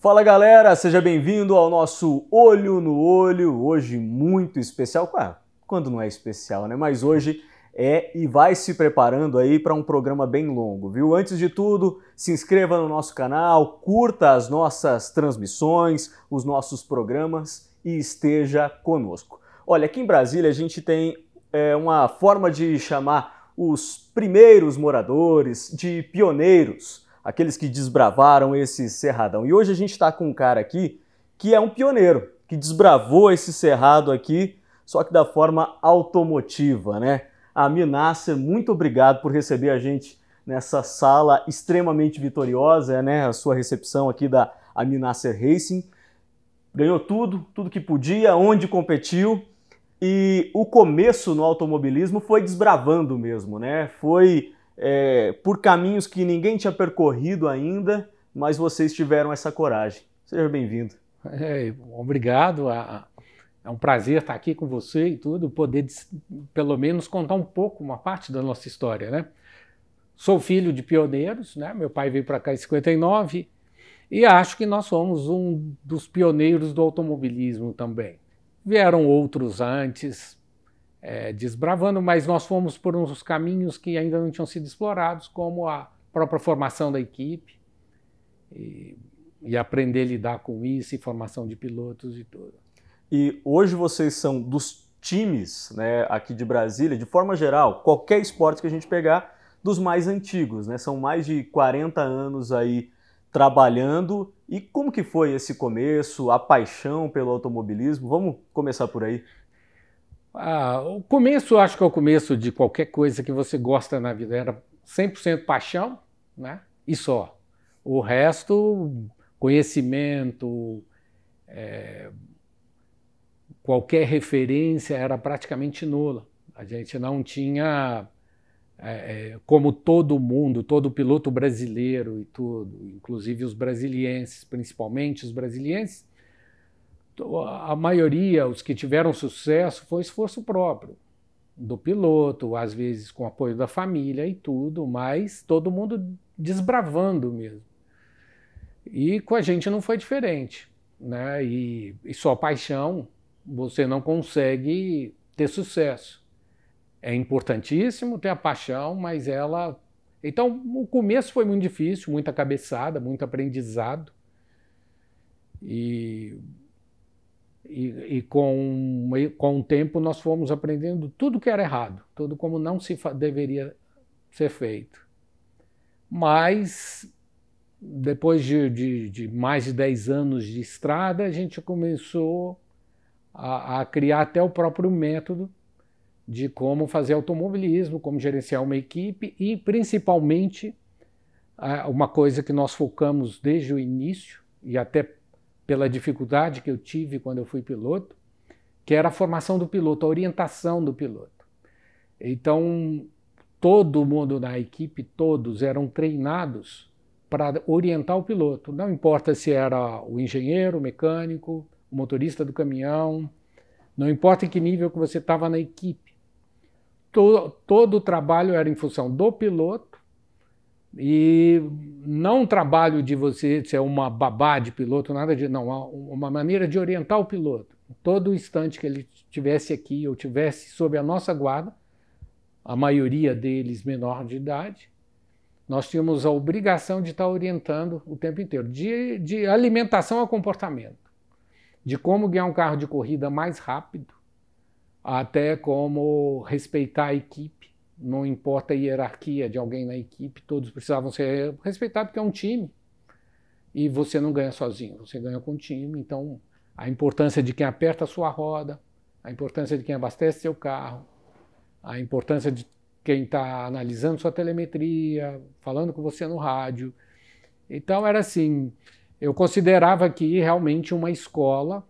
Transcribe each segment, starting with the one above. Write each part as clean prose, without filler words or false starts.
Fala galera, seja bem-vindo ao nosso Olho no Olho, hoje muito especial, claro, quando não é especial, né? Mas hoje é e vai se preparando aí para um programa bem longo, viu? Antes de tudo, se inscreva no nosso canal, curta as nossas transmissões, os nossos programas e esteja conosco. Olha, aqui em Brasília a gente tem uma forma de chamar os primeiros moradores de pioneiros, aqueles que desbravaram esse cerradão. E hoje a gente está com um cara aqui que é um pioneiro, que desbravou esse cerrado aqui, só que da forma automotiva, né? Amir Nasser, muito obrigado por receber a gente nessa sala extremamente vitoriosa, né? A sua recepção aqui da Amir Nasser Racing. Ganhou tudo que podia, onde competiu. E o começo no automobilismo foi desbravando mesmo, né? Foi por caminhos que ninguém tinha percorrido ainda, mas vocês tiveram essa coragem. Seja bem-vindo. Obrigado. É um prazer estar aqui com você e tudo, poder pelo menos contar um pouco, uma parte da nossa história, né? Sou filho de pioneiros, né? Meu pai veio para cá em 59 e acho que nós somos um dos pioneiros do automobilismo também. Vieram outros antes, desbravando, mas nós fomos por uns caminhos que ainda não tinham sido explorados, como a própria formação da equipe e aprender a lidar com isso, e formação de pilotos e tudo. E hoje vocês são dos times, né, aqui de Brasília, de forma geral, qualquer esporte que a gente pegar, dos mais antigos, né? São mais de 40 anos aí trabalhando. E como que foi esse começo, a paixão pelo automobilismo? Vamos começar por aí. O começo, acho que é o começo de qualquer coisa que você gosta na vida. Era 100% paixão, né? E só. O resto, conhecimento, qualquer referência era praticamente nula. A gente não tinha, como todo mundo, todo piloto brasileiro e tudo, inclusive os brasilienses, principalmente os brasilienses, a maioria, os que tiveram sucesso, foi esforço próprio do piloto, às vezes com apoio da família e tudo, mas todo mundo desbravando mesmo. E com a gente não foi diferente, né? E só paixão você não consegue ter sucesso. É importantíssimo ter a paixão, mas ela... Então, o começo foi muito difícil, muita cabeçada, muito aprendizado. E com o tempo nós fomos aprendendo tudo que era errado, tudo como não deveria ser feito. Mas, depois de mais de 10 anos de estrada, a gente começou a criar até o próprio método de como fazer automobilismo, como gerenciar uma equipe e, principalmente, uma coisa que nós focamos desde o início, e até pela dificuldade que eu tive quando eu fui piloto, que era a formação do piloto, a orientação do piloto. Então, todo mundo na equipe, todos eram treinados para orientar o piloto. Não importa se era o engenheiro, o mecânico, o motorista do caminhão, não importa em que nível que você estava na equipe. Todo o trabalho era em função do piloto, e não um trabalho de você ser uma babá de piloto, nada de... Não, uma maneira de orientar o piloto. Todo instante que ele estivesse aqui ou estivesse sob a nossa guarda, a maioria deles menor de idade, nós tínhamos a obrigação de estar orientando o tempo inteiro, de alimentação a comportamento, de como ganhar um carro de corrida mais rápido, até como respeitar a equipe. Não importa a hierarquia de alguém na equipe, todos precisavam ser respeitados, porque é um time. E você não ganha sozinho, você ganha com o time. Então, a importância de quem aperta a sua roda, a importância de quem abastece seu carro, a importância de quem está analisando sua telemetria, falando com você no rádio. Então, era assim, eu considerava aqui realmente uma escola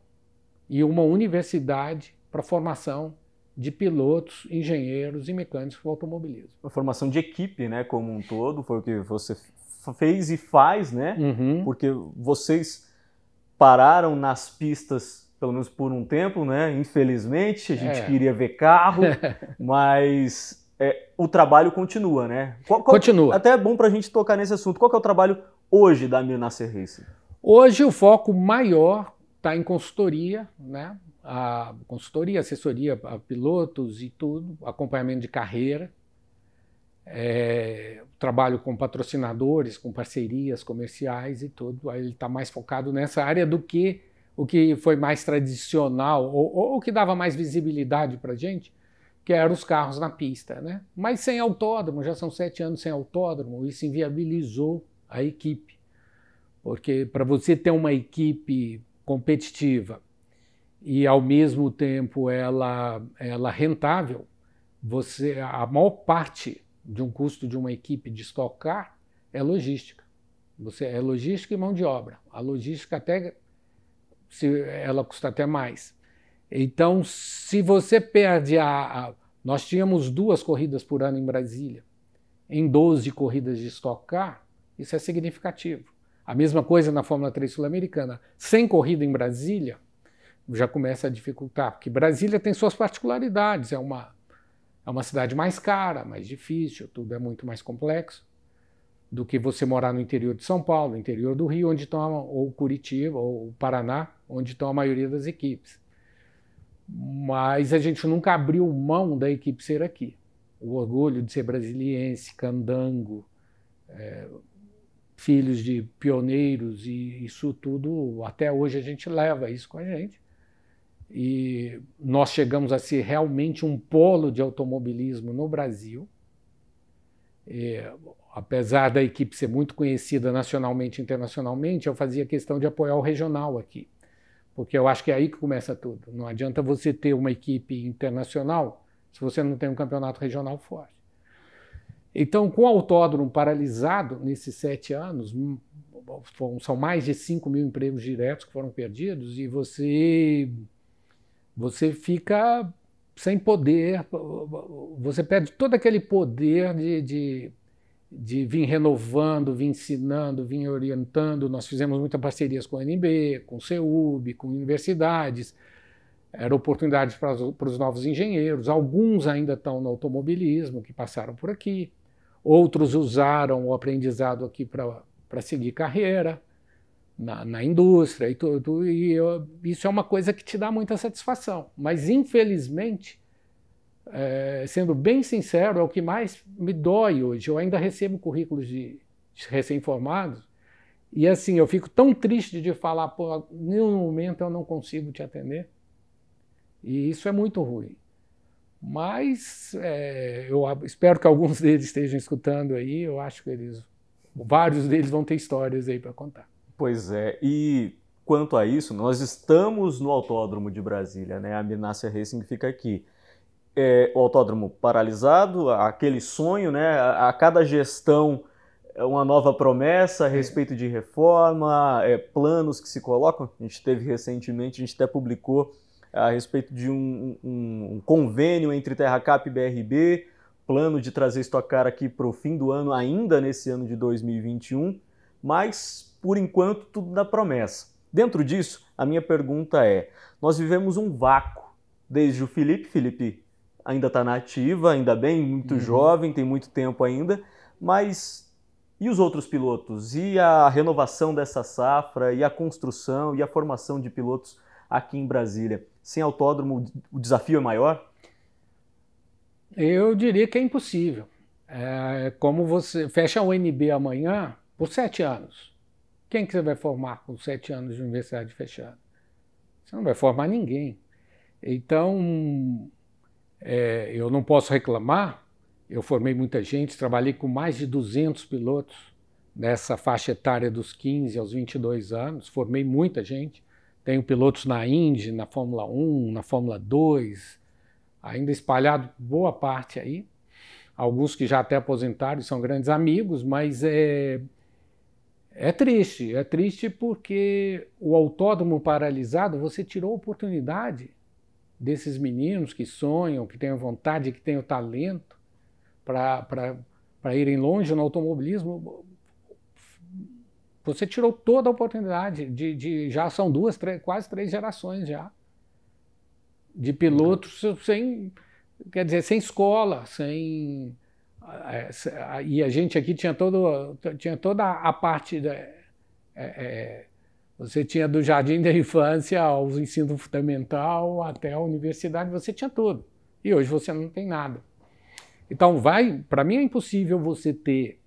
e uma universidade para formação de pilotos, engenheiros e mecânicos para o automobilismo. A formação de equipe, né, como um todo, foi o que você fez e faz, né? Uhum. Porque vocês pararam nas pistas, pelo menos por um tempo, né? Infelizmente, a gente queria ver carro, mas o trabalho continua, né? Continua. Até é bom para a gente tocar nesse assunto. Qual que é o trabalho hoje da Amir Nasser Racing? Hoje o foco maior está em consultoria, né? A consultoria, assessoria a pilotos e tudo, acompanhamento de carreira, trabalho com patrocinadores, com parcerias comerciais e tudo. Aí ele está mais focado nessa área do que o que foi mais tradicional ou o que dava mais visibilidade para a gente, que eram os carros na pista, né? Mas sem autódromo, já são 7 anos sem autódromo, isso inviabilizou a equipe. Porque para você ter uma equipe competitiva e ao mesmo tempo ela rentável, a maior parte de um custo de uma equipe de Stock Car é logística. É logística e mão de obra. A logística ela custa até mais. Então, se você perde nós tínhamos 2 corridas por ano em Brasília, em 12 corridas de Stock Car, isso é significativo. A mesma coisa na Fórmula 3 Sul-Americana. Sem corrida em Brasília, já começa a dificultar, porque Brasília tem suas particularidades, é uma cidade mais cara, mais difícil, tudo é muito mais complexo do que você morar no interior de São Paulo, no interior do Rio, ou Curitiba, ou Paraná, onde estão a maioria das equipes. Mas a gente nunca abriu mão da equipe ser aqui. O orgulho de ser brasiliense, candango, filhos de pioneiros, e isso tudo, até hoje a gente leva isso com a gente. E nós chegamos a ser realmente um polo de automobilismo no Brasil. Apesar da equipe ser muito conhecida nacionalmente e internacionalmente, eu fazia questão de apoiar o regional aqui, porque eu acho que é aí que começa tudo. Não adianta você ter uma equipe internacional se você não tem um campeonato regional forte. Então, com o autódromo paralisado nesses 7 anos, são mais de 5 mil empregos diretos que foram perdidos, e você fica sem poder, você perde todo aquele poder de vir renovando, vir ensinando, vir orientando. Nós fizemos muitas parcerias com a NB, com o CEUB, com universidades, eram oportunidades para os novos engenheiros. Alguns ainda estão no automobilismo, que passaram por aqui, outros usaram o aprendizado aqui para seguir carreira na indústria e tudo, isso é uma coisa que te dá muita satisfação. Mas, infelizmente, sendo bem sincero, é o que mais me dói hoje. Eu ainda recebo currículos de recém-formados e, assim, eu fico tão triste de falar, pô, em nenhum momento eu não consigo te atender. E isso é muito ruim. Mas eu espero que alguns deles estejam escutando aí. Eu acho que vários deles vão ter histórias aí para contar. Pois é, e quanto a isso, nós estamos no Autódromo de Brasília, né? A Minácia Racing fica aqui. O autódromo paralisado, aquele sonho, né? A cada gestão uma nova promessa a respeito de reforma, planos que se colocam. A gente teve recentemente, a gente até publicou a respeito de um convênio entre Terracap e BRB, plano de trazer Stock Car aqui para o fim do ano, ainda nesse ano de 2021, mas por enquanto tudo na promessa. Dentro disso, a minha pergunta nós vivemos um vácuo desde o Felipe ainda está na ativa, ainda bem, muito jovem, tem muito tempo ainda, mas e os outros pilotos? E a renovação dessa safra, e a construção, e a formação de pilotos aqui em Brasília? Sem autódromo, o desafio é maior? Eu diria que é impossível. Como você fecha a UNB amanhã por 7 anos. Quem que você vai formar com 7 anos de universidade fechada? Você não vai formar ninguém. Então, eu não posso reclamar. Eu formei muita gente, trabalhei com mais de 200 pilotos nessa faixa etária dos 15 aos 22 anos. Formei muita gente. Tenho pilotos na Indy, na Fórmula 1, na Fórmula 2, ainda espalhado boa parte aí. Alguns que já até aposentaram e são grandes amigos, mas é triste porque o autódromo paralisado, você tirou a oportunidade desses meninos que sonham, que têm vontade, que têm o talento para irem longe no automobilismo. Você tirou toda a oportunidade já são 2, 3, quase 3 gerações já de pilotos sem escola, e a gente aqui tinha toda a parte Você tinha do jardim da infância ao ensino fundamental até a universidade, você tinha tudo. E hoje você não tem nada. Então, para mim é impossível você ter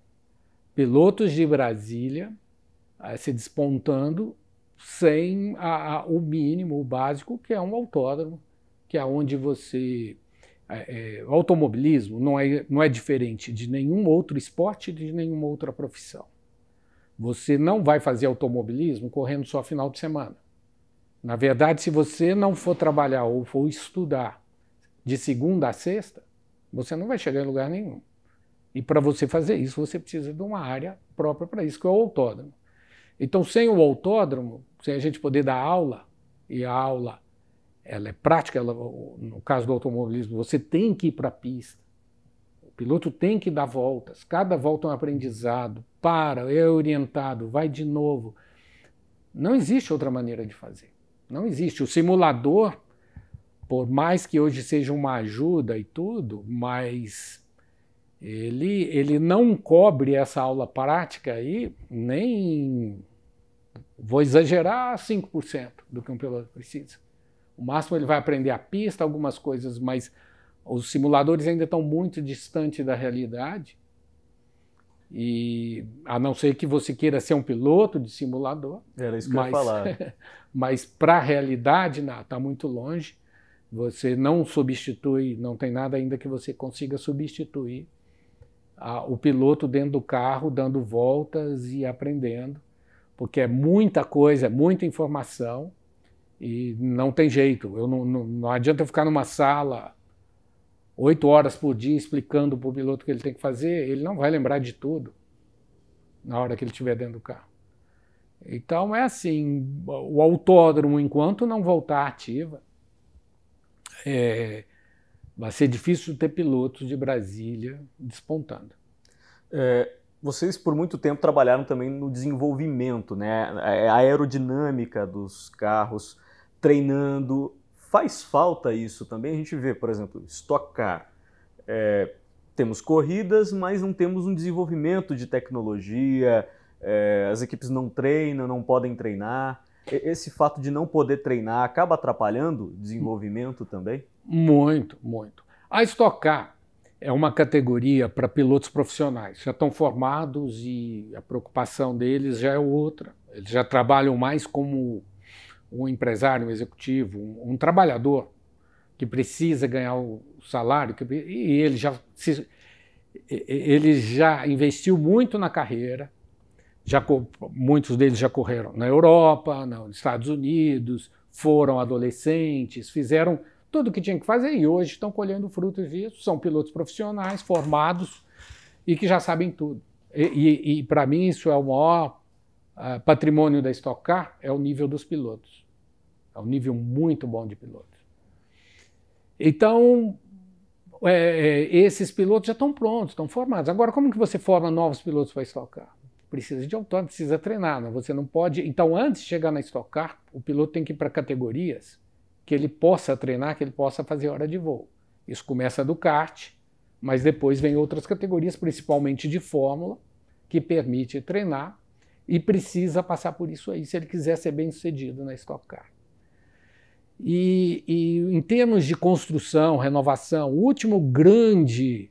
pilotos de Brasília se despontando sem o mínimo, o básico, que é um autódromo, que é onde você... o automobilismo não é diferente de nenhum outro esporte, de nenhuma outra profissão. Você não vai fazer automobilismo correndo só final de semana. Na verdade, se você não for trabalhar ou for estudar de segunda a sexta, você não vai chegar em lugar nenhum. E para você fazer isso, você precisa de uma área própria para isso, que é o autódromo. Então, sem o autódromo, sem a gente poder dar aula, e a aula ela é prática, no caso do automobilismo, você tem que ir para a pista. O piloto tem que dar voltas, cada volta é um aprendizado, é orientado, vai de novo. Não existe outra maneira de fazer. Não existe. O simulador, por mais que hoje seja uma ajuda e tudo, mas ele não cobre essa aula prática aí, nem, vou exagerar, 5% do que um piloto precisa. O máximo ele vai aprender a pista, algumas coisas, mas os simuladores ainda estão muito distantes da realidade. E a não ser que você queira ser um piloto de simulador. Era isso que eu ia falar. Mas para a realidade está muito longe. Você não substitui, não tem nada ainda que você consiga substituir o piloto dentro do carro, dando voltas e aprendendo, porque é muita coisa, é muita informação e não tem jeito. Não adianta eu ficar numa sala 8 horas por dia explicando para o piloto o que ele tem que fazer, ele não vai lembrar de tudo na hora que ele estiver dentro do carro. Então é assim, o autódromo, enquanto não voltar ativa, vai ser difícil ter pilotos de Brasília despontando. Vocês por muito tempo trabalharam também no desenvolvimento, né? A aerodinâmica dos carros, treinando. Faz falta isso também? A gente vê, por exemplo, Stock Car. Temos corridas, mas não temos um desenvolvimento de tecnologia, as equipes não treinam, não podem treinar. Esse fato de não poder treinar acaba atrapalhando o desenvolvimento também? Muito, muito. A Stock Car é uma categoria para pilotos profissionais. Já estão formados e a preocupação deles já é outra. Eles já trabalham mais como um empresário, um executivo, um trabalhador que precisa ganhar o salário. E ele já investiu muito na carreira. Muitos deles já correram na Europa, nos Estados Unidos, foram adolescentes, fizeram tudo o que tinha que fazer e hoje estão colhendo frutos disso. São pilotos profissionais, formados e que já sabem tudo. E para mim isso é o maior patrimônio da Stock Car, é o nível dos pilotos. É um nível muito bom de pilotos. Então, esses pilotos já estão prontos, estão formados. Agora, como que você forma novos pilotos para a Stock Car? Precisa de autódromo, precisa treinar, né? Você não pode... Então, antes de chegar na Stock Car, o piloto tem que ir para categorias que ele possa treinar, que ele possa fazer hora de voo. Isso começa do kart, mas depois vem outras categorias, principalmente de fórmula, que permite treinar e precisa passar por isso aí, se ele quiser ser bem-sucedido na Stock Car. E em termos de construção, renovação, o último grande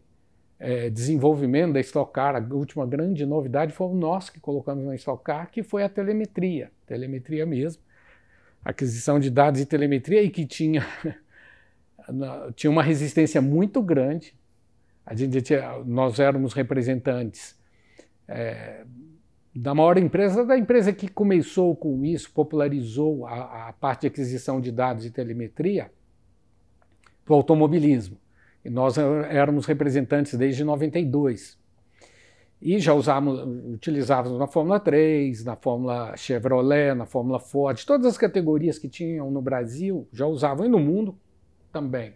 desenvolvimento da Stock Car, a última grande novidade foi o nosso que colocamos na Stock Car, que foi a telemetria mesmo, aquisição de dados e telemetria, e que tinha uma resistência muito grande. Nós éramos representantes da maior empresa, da empresa que começou com isso, popularizou a parte de aquisição de dados e telemetria para o automobilismo. E nós éramos representantes desde 92. E já utilizávamos na Fórmula 3, na Fórmula Chevrolet, na Fórmula Ford, todas as categorias que tinham no Brasil já usavam, e no mundo também.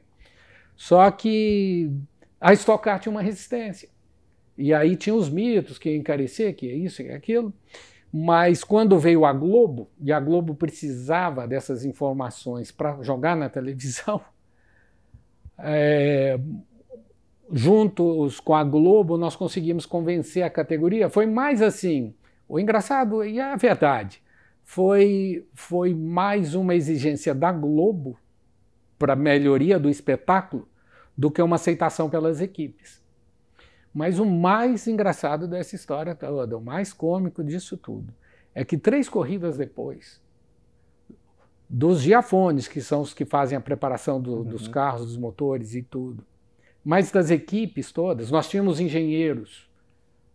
Só que a Stock Car tinha uma resistência. E aí tinha os mitos que ia encarecer, que é isso, que é aquilo. Mas quando veio a Globo, e a Globo precisava dessas informações para jogar na televisão, juntos com a Globo, nós conseguimos convencer a categoria. Foi mais assim, o engraçado e a verdade, foi mais uma exigência da Globo para a melhoria do espetáculo do que uma aceitação pelas equipes. Mas o mais engraçado dessa história toda, o mais cômico disso tudo, é que 3 corridas depois, dos Giafones, que são os que fazem a preparação dos carros, dos motores e tudo, mas das equipes todas, nós tínhamos engenheiros,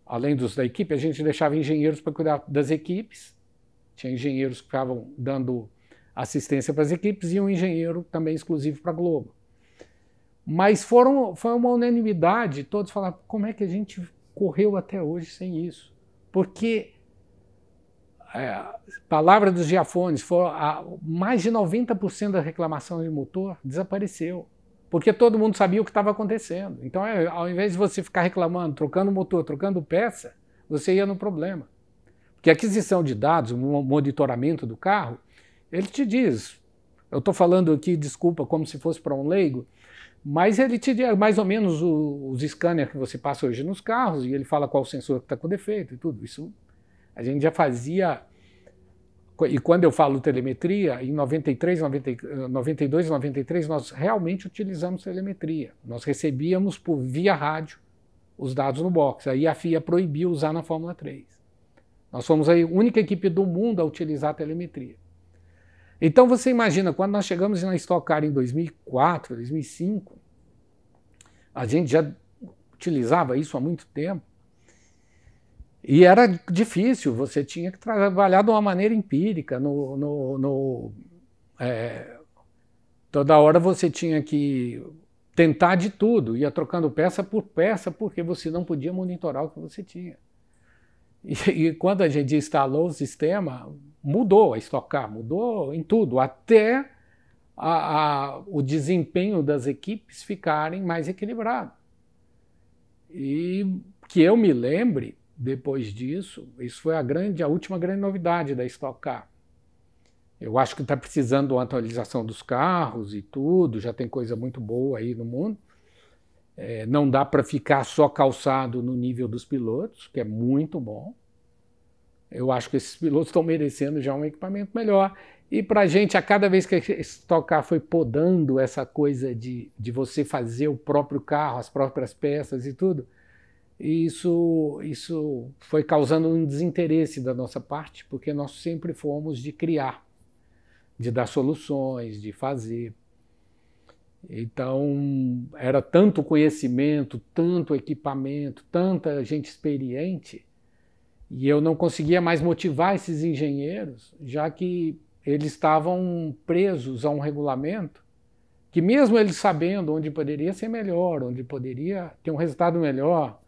além dos da equipe, a gente deixava engenheiros para cuidar das equipes, tinha engenheiros que ficavam dando assistência para as equipes e um engenheiro também exclusivo para a Globo. Mas foi uma unanimidade, todos falaram, como é que a gente correu até hoje sem isso? Porque, palavra dos Giafones, mais de 90% da reclamação de motor desapareceu, porque todo mundo sabia o que estava acontecendo. Então, ao invés de você ficar reclamando, trocando motor, trocando peça, você ia no problema. Porque a aquisição de dados, o monitoramento do carro, ele te diz, eu estou falando aqui, desculpa, como se fosse para um leigo, mas ele te diz mais ou menos os scanners que você passa hoje nos carros, e ele fala qual sensor que está com defeito e tudo. Isso a gente já fazia, e quando eu falo telemetria, em 92 e 93 nós realmente utilizamos telemetria. Nós recebíamos via rádio os dados no box, aí a FIA proibiu usar na Fórmula 3. Nós fomos a única equipe do mundo a utilizar a telemetria. Então você imagina, quando nós chegamos na Stock Car em 2004, 2005, a gente já utilizava isso há muito tempo, e era difícil, você tinha que trabalhar de uma maneira empírica, toda hora você tinha que tentar de tudo, ia trocando peça por peça, porque você não podia monitorar o que você tinha. E quando a gente instalou o sistema, mudou a Stock Car, mudou em tudo, até o desempenho das equipes ficarem mais equilibrado. E que eu me lembre, depois disso, isso foi a última grande novidade da Stock Car. Eu acho que está precisando de uma atualização dos carros e tudo, já tem coisa muito boa aí no mundo. Não dá para ficar só calçado no nível dos pilotos, que é muito bom. Eu acho que esses pilotos estão merecendo já um equipamento melhor. E para a gente, a cada vez que a Stock Car foi podando essa coisa de você fazer o próprio carro, as próprias peças e tudo, isso foi causando um desinteresse da nossa parte, porque nós sempre fomos de criar, de dar soluções, de fazer. Então, era tanto conhecimento, tanto equipamento, tanta gente experiente, e eu não conseguia mais motivar esses engenheiros, já que eles estavam presos a um regulamento que, mesmo eles sabendo onde poderia ser melhor, onde poderia ter um resultado melhor,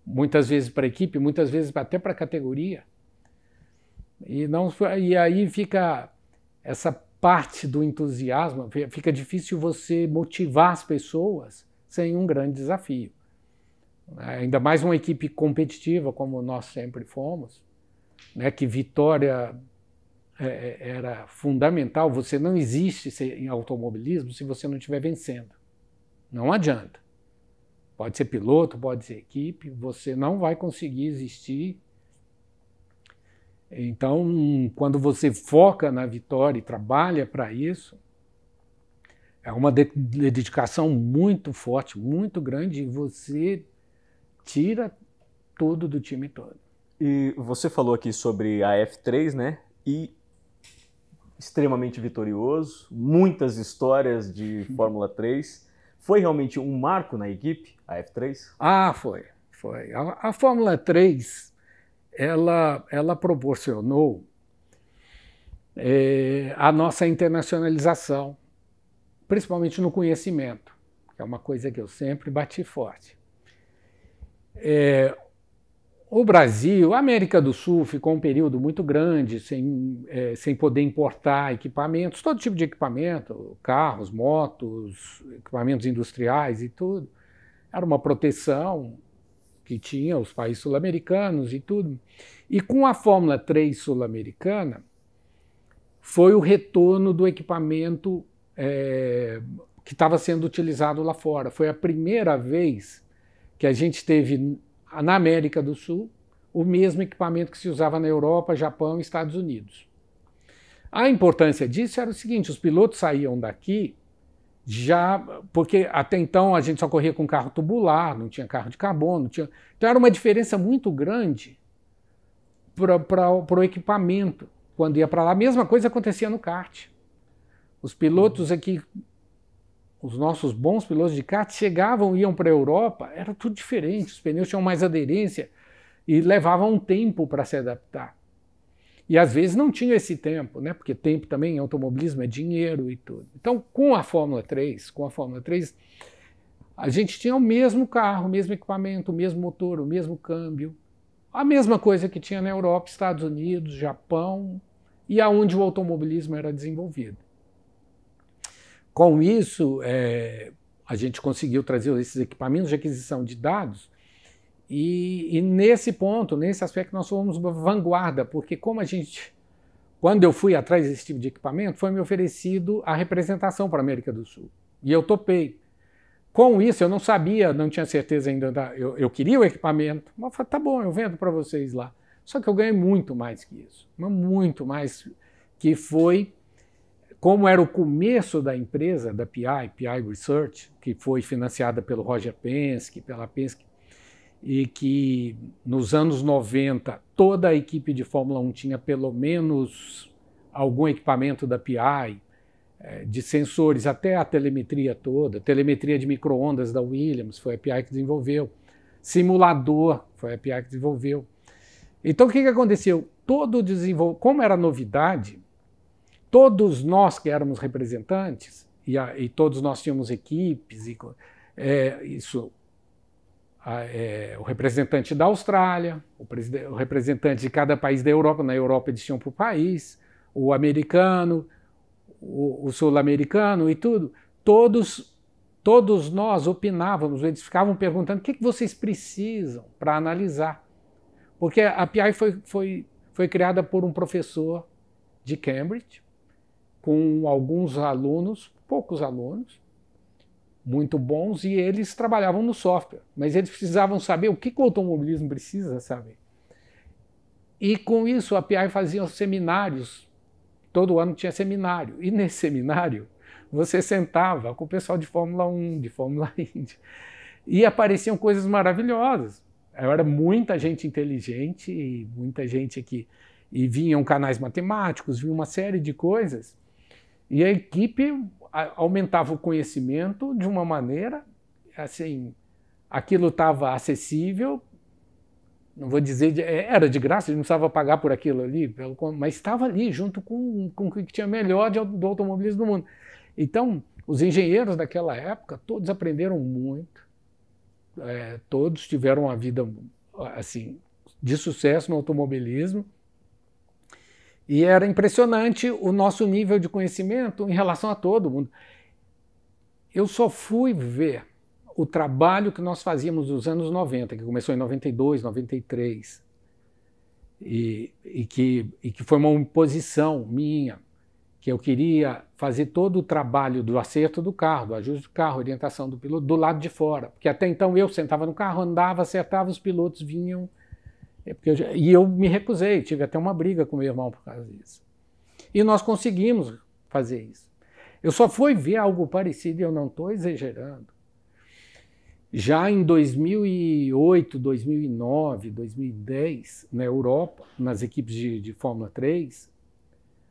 muitas vezes para a equipe, muitas vezes até para a categoria, e aí fica essa parte do entusiasmo, fica difícil você motivar as pessoas sem um grande desafio. Ainda mais uma equipe competitiva, como nós sempre fomos, né, que vitória era fundamental. Você não existe em automobilismo se você não estiver vencendo. Não adianta. Pode ser piloto, pode ser equipe, você não vai conseguir existir. Então, quando você foca na vitória e trabalha para isso, é uma dedicação muito forte, muito grande, e você tira tudo do time todo. E você falou aqui sobre a F3, né? E extremamente vitorioso, muitas histórias de Fórmula 3. Foi realmente um marco na equipe, a F3? Ah, foi. A Fórmula 3, ela proporcionou a nossa internacionalização, principalmente no conhecimento, que é uma coisa que eu sempre bati forte. O Brasil, a América do Sul ficou um período muito grande sem poder importar equipamentos, todo tipo de equipamento, carros, motos, equipamentos industriais e tudo. Era uma proteção que tinha os países sul-americanos e tudo. E com a Fórmula 3 sul-americana, foi o retorno do equipamento que estava sendo utilizado lá fora. Foi a primeira vez que a gente teve na América do Sul o mesmo equipamento que se usava na Europa, Japão e Estados Unidos. A importância disso era o seguinte, os pilotos saíam daqui já, porque até então a gente só corria com carro tubular, não tinha carro de carbono, então era uma diferença muito grande para o equipamento quando ia para lá. A mesma coisa acontecia no kart. Os pilotos aqui, os nossos bons pilotos de kart chegavam, iam para a Europa, era tudo diferente, os pneus tinham mais aderência e levavam um tempo para se adaptar. E às vezes não tinha esse tempo, né? Porque tempo também em automobilismo é dinheiro e tudo. Então, com a Fórmula 3, a gente tinha o mesmo carro, o mesmo equipamento, o mesmo motor, o mesmo câmbio, a mesma coisa que tinha na Europa, Estados Unidos, Japão e aonde o automobilismo era desenvolvido. Com isso, a gente conseguiu trazer esses equipamentos de aquisição de dados e nesse ponto, nesse aspecto, nós fomos vanguarda, porque quando eu fui atrás desse tipo de equipamento, foi me oferecido a representação para a América do Sul. E eu topei. Com isso, eu não sabia, não tinha certeza ainda, eu queria o equipamento, mas eu falei, tá bom, eu vendo para vocês lá. Só que eu ganhei muito mais que isso, muito mais, que foi, como era o começo da empresa, da PI Research, que foi financiada pelo Roger Penske, pela Penske, e que nos anos 90 toda a equipe de Fórmula 1 tinha pelo menos algum equipamento da PI, de sensores até a telemetria toda, telemetria de micro-ondas da Williams, foi a PI que desenvolveu, simulador, foi a PI que desenvolveu. Então o que aconteceu? Como era novidade, todos nós que éramos representantes, e todos nós tínhamos equipes, o representante da Austrália, o representante de cada país da Europa, na Europa eles tinham para o país, o americano, o sul-americano e tudo, todos nós opinávamos, eles ficavam perguntando o que vocês precisam para analisar. Porque a PI foi criada por um professor de Cambridge, com alguns alunos, poucos alunos, muito bons, e eles trabalhavam no software, mas eles precisavam saber o que o automobilismo precisa saber. E com isso a PI fazia seminários, todo ano tinha seminário, e nesse seminário você sentava com o pessoal de Fórmula 1, de Fórmula Indy, e apareciam coisas maravilhosas. Era muita gente inteligente, e muita gente aqui, e vinham canais matemáticos, vinha uma série de coisas, e a equipe aumentava o conhecimento de uma maneira, assim, aquilo estava acessível, não vou dizer, era de graça, a gente não precisava pagar por aquilo ali, mas estava ali junto com o que tinha melhor do automobilismo do mundo. Então, os engenheiros daquela época, todos aprenderam muito, todos tiveram uma vida assim, de sucesso no automobilismo, e era impressionante o nosso nível de conhecimento em relação a todo mundo. Eu só fui ver o trabalho que nós fazíamos nos anos 90, que começou em 92, 93, e que foi uma imposição minha, que eu queria fazer todo o trabalho do acerto do carro, do ajuste do carro, orientação do piloto, do lado de fora. Porque até então eu sentava no carro, andava, acertava, os pilotos vinham. E eu me recusei, tive até uma briga com meu irmão por causa disso. E nós conseguimos fazer isso. Eu só fui ver algo parecido, e eu não estou exagerando, já em 2008, 2009, 2010, na Europa, nas equipes de Fórmula 3,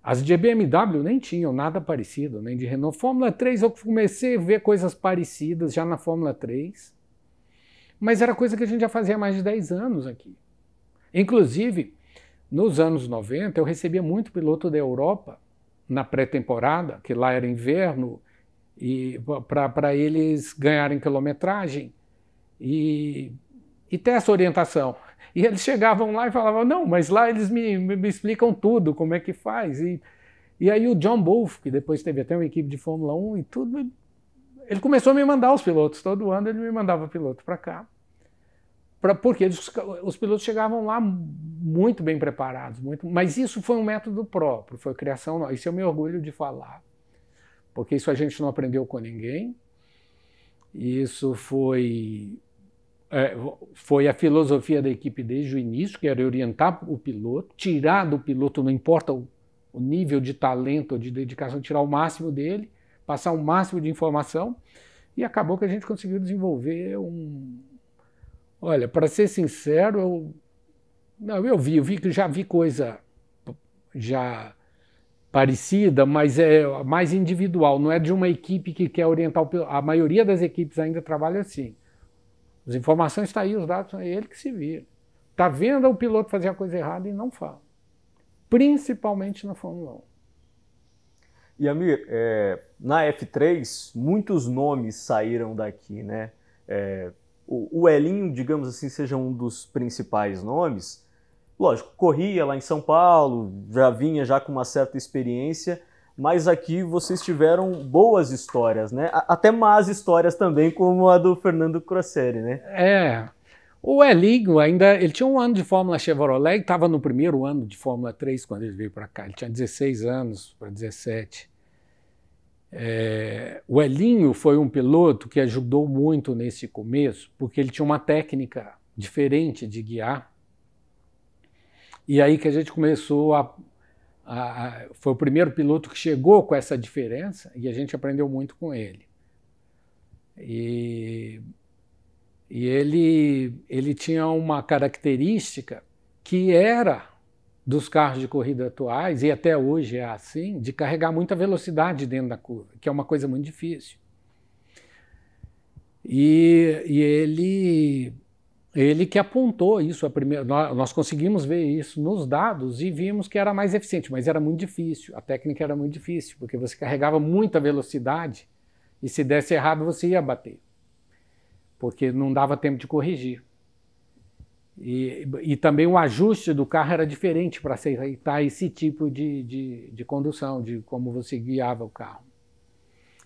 as de BMW nem tinham nada parecido, nem de Renault. Fórmula 3 eu comecei a ver coisas parecidas já na Fórmula 3, mas era coisa que a gente já fazia há mais de 10 anos aqui. Inclusive, nos anos 90, eu recebia muito piloto da Europa na pré-temporada, que lá era inverno, e para eles ganharem quilometragem e ter essa orientação. E eles chegavam lá e falavam, não, mas lá eles me explicam tudo, como é que faz. E aí o John Wolff, que depois teve até uma equipe de Fórmula 1 e tudo, ele começou a me mandar os pilotos. Todo ano ele me mandava piloto para cá. Porque os pilotos chegavam lá muito bem preparados, mas isso foi um método próprio, foi criação, isso eu me orgulho de falar, porque isso a gente não aprendeu com ninguém, isso foi a filosofia da equipe desde o início, que era orientar o piloto, tirar do piloto, não importa o nível de talento, de dedicação, tirar o máximo dele, passar o máximo de informação, e acabou que a gente conseguiu desenvolver um... Olha, para ser sincero, já vi coisa já parecida, mas é mais individual, não é de uma equipe que quer orientar o piloto. A maioria das equipes ainda trabalha assim. As informações estão aí, os dados são ele que se vira. Está vendo o piloto fazer a coisa errada e não fala. Principalmente na Fórmula 1. E Amir, na F3, muitos nomes saíram daqui, né? O Elinho, digamos assim, seja um dos principais nomes. Lógico, corria lá em São Paulo, já vinha já com uma certa experiência, mas aqui vocês tiveram boas histórias, né? Até más histórias também, como a do Fernando Crosseri, né? O Elinho ainda, ele tinha um ano de Fórmula Chevrolet, estava no primeiro ano de Fórmula 3 quando ele veio para cá, ele tinha 16 anos para 17. O Elinho foi um piloto que ajudou muito nesse começo, porque ele tinha uma técnica diferente de guiar. E aí que a gente começou foi o primeiro piloto que chegou com essa diferença e a gente aprendeu muito com ele. E ele tinha uma característica que era dos carros de corrida atuais, e até hoje é assim, de carregar muita velocidade dentro da curva, que é uma coisa muito difícil. E ele que apontou isso, nós conseguimos ver isso nos dados e vimos que era mais eficiente, mas era muito difícil, a técnica era muito difícil, porque você carregava muita velocidade e se desse errado você ia bater, porque não dava tempo de corrigir. E também o ajuste do carro era diferente para aceitar esse tipo de condução, de como você guiava o carro.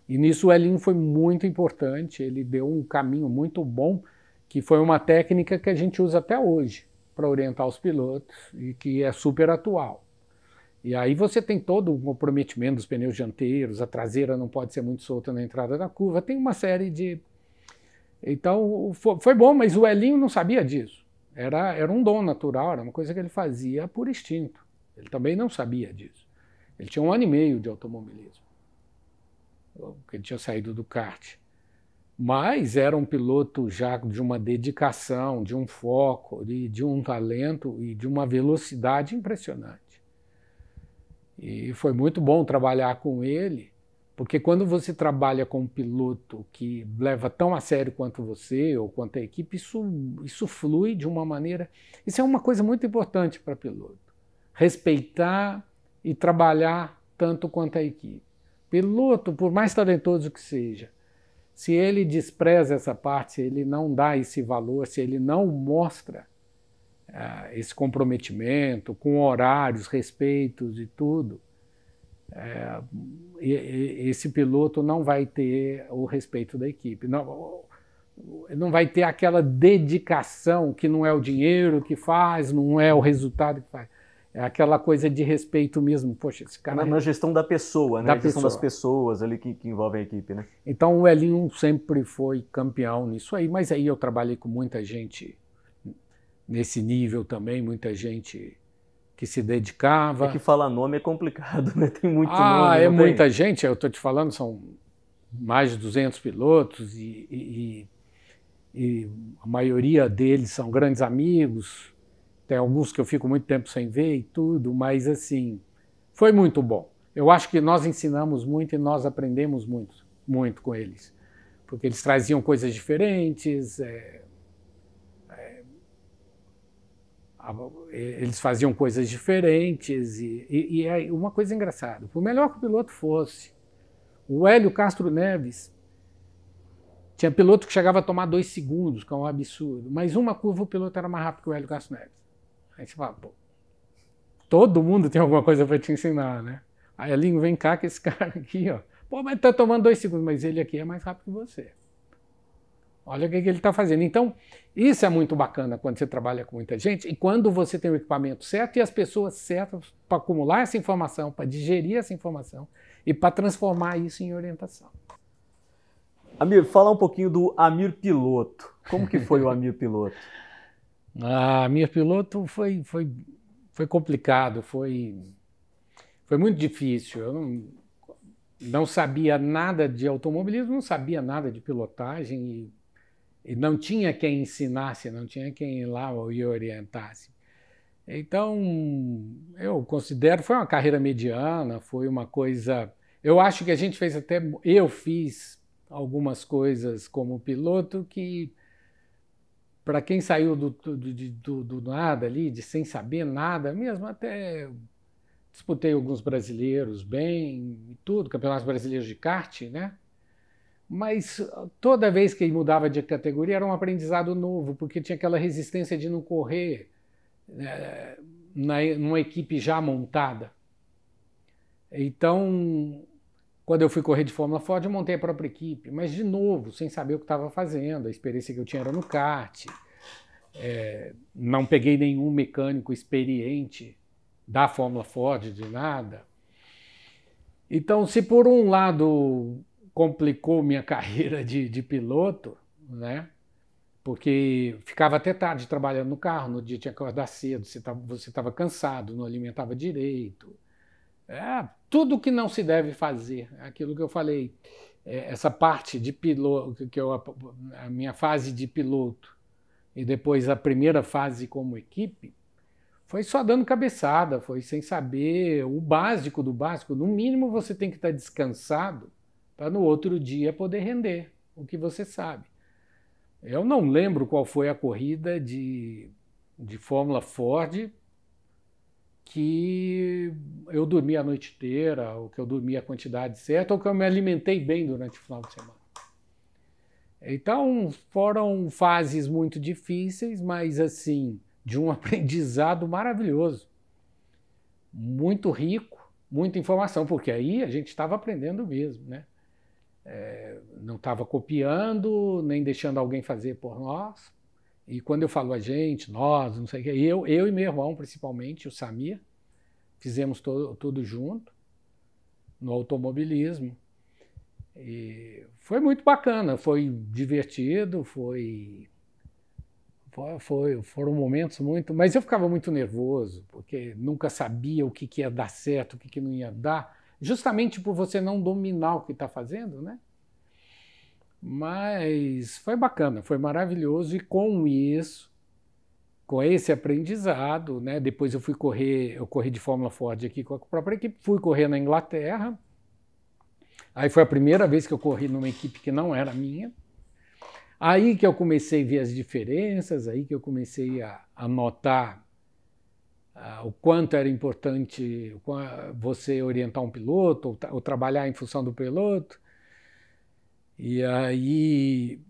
E nisso o Elinho foi muito importante, ele deu um caminho muito bom, que foi uma técnica que a gente usa até hoje para orientar os pilotos e que é super atual. E aí você tem todo o comprometimento dos pneus dianteiros, a traseira não pode ser muito solta na entrada da curva, tem uma série de... Então foi bom, mas o Elinho não sabia disso. Era um dom natural, era uma coisa que ele fazia por instinto. Ele também não sabia disso. Ele tinha 1 ano e meio de automobilismo, porque ele tinha saído do kart. Mas era um piloto já de uma dedicação, de um foco, de um talento e de uma velocidade impressionante. E foi muito bom trabalhar com ele, porque quando você trabalha com um piloto que leva tão a sério quanto você ou quanto a equipe, isso flui de uma maneira... Isso é uma coisa muito importante para piloto. Respeitar e trabalhar tanto quanto a equipe. Piloto, por mais talentoso que seja, se ele despreza essa parte, se ele não dá esse valor, se ele não mostra esse comprometimento com horários, respeitos e tudo, esse piloto não vai ter o respeito da equipe, não vai ter aquela dedicação que não é o dinheiro que faz, não é o resultado que faz, é aquela coisa de respeito mesmo. Poxa, esse cara na gestão da pessoa, né? A gestão das pessoas ali que envolvem a equipe, né? Então o Elinho sempre foi campeão nisso aí, mas aí eu trabalhei com muita gente nesse nível também, muita gente que se dedicava. É que falar nome é complicado, né? Tem muito nome. É muita gente, eu estou te falando, são mais de 200 pilotos e a maioria deles são grandes amigos, tem alguns que eu fico muito tempo sem ver e tudo, mas assim, foi muito bom. Eu acho que nós ensinamos muito e nós aprendemos muito, muito com eles, porque eles traziam coisas diferentes, eles faziam coisas diferentes e é uma coisa engraçada. Por melhor que o piloto fosse, o Hélio Castro Neves tinha piloto que chegava a tomar 2 segundos, que é um absurdo, mas uma curva o piloto era mais rápido que o Hélio Castro Neves. Aí você fala, pô, todo mundo tem alguma coisa para te ensinar, né? Aí Elinho, vem cá que esse cara aqui, ó, pô, mas tá tomando 2 segundos, mas ele aqui é mais rápido que você. Olha o que ele está fazendo. Então, isso é muito bacana quando você trabalha com muita gente e quando você tem o equipamento certo e as pessoas certas para acumular essa informação, para digerir essa informação e para transformar isso em orientação. Amir, fala um pouquinho do Amir Piloto. Como que foi o Amir Piloto? Amir Piloto foi complicado, foi Foi muito difícil. Eu não sabia nada de automobilismo, não sabia nada de pilotagem e não tinha quem ensinasse, não tinha quem ir lá e orientasse. Então, eu considero, foi uma carreira mediana, foi uma coisa... Eu acho que a gente fez até... Eu fiz algumas coisas como piloto que, para quem saiu do nada ali, sem saber nada, mesmo até disputei alguns brasileiros bem e tudo, campeonatos brasileiros de kart, né? Mas toda vez que mudava de categoria era um aprendizado novo, porque tinha aquela resistência de não correr numa equipe já montada. Então, quando eu fui correr de Fórmula Ford, eu montei a própria equipe, mas de novo, sem saber o que estava fazendo, a experiência que eu tinha era no kart, não peguei nenhum mecânico experiente da Fórmula Ford, de nada. Então, se por um lado complicou minha carreira de piloto, né? Porque ficava até tarde trabalhando no carro, no dia tinha que acordar cedo, você estava cansado, não alimentava direito. Tudo que não se deve fazer, aquilo que eu falei, essa parte de piloto, a minha fase de piloto e depois a primeira fase como equipe, foi só dando cabeçada, foi sem saber o básico do básico. No mínimo você tem que estar descansado para no outro dia poder render o que você sabe. Eu não lembro qual foi a corrida de Fórmula Ford que eu dormi a noite inteira, ou que eu dormi a quantidade certa, ou que eu me alimentei bem durante o final de semana. Então, foram fases muito difíceis, mas assim, de um aprendizado maravilhoso. Muito rico, muita informação, porque aí a gente estava aprendendo mesmo, né? Não estava copiando, nem deixando alguém fazer por nós. E quando eu falo a gente, nós, não sei o que, eu e meu irmão, principalmente, o Samir, fizemos tudo junto, no automobilismo. E foi muito bacana, foi divertido, foram momentos muito... Mas eu ficava muito nervoso, porque nunca sabia o que ia dar certo, o que não ia dar, justamente por você não dominar o que está fazendo, né? Mas foi bacana, foi maravilhoso, e com isso, com esse aprendizado, né? Depois eu corri de Fórmula Ford aqui com a própria equipe, fui correr na Inglaterra, aí foi a primeira vez que eu corri numa equipe que não era minha, aí que eu comecei a ver as diferenças, aí que eu comecei a notar o quanto era importante você orientar um piloto ou trabalhar em função do piloto. E aí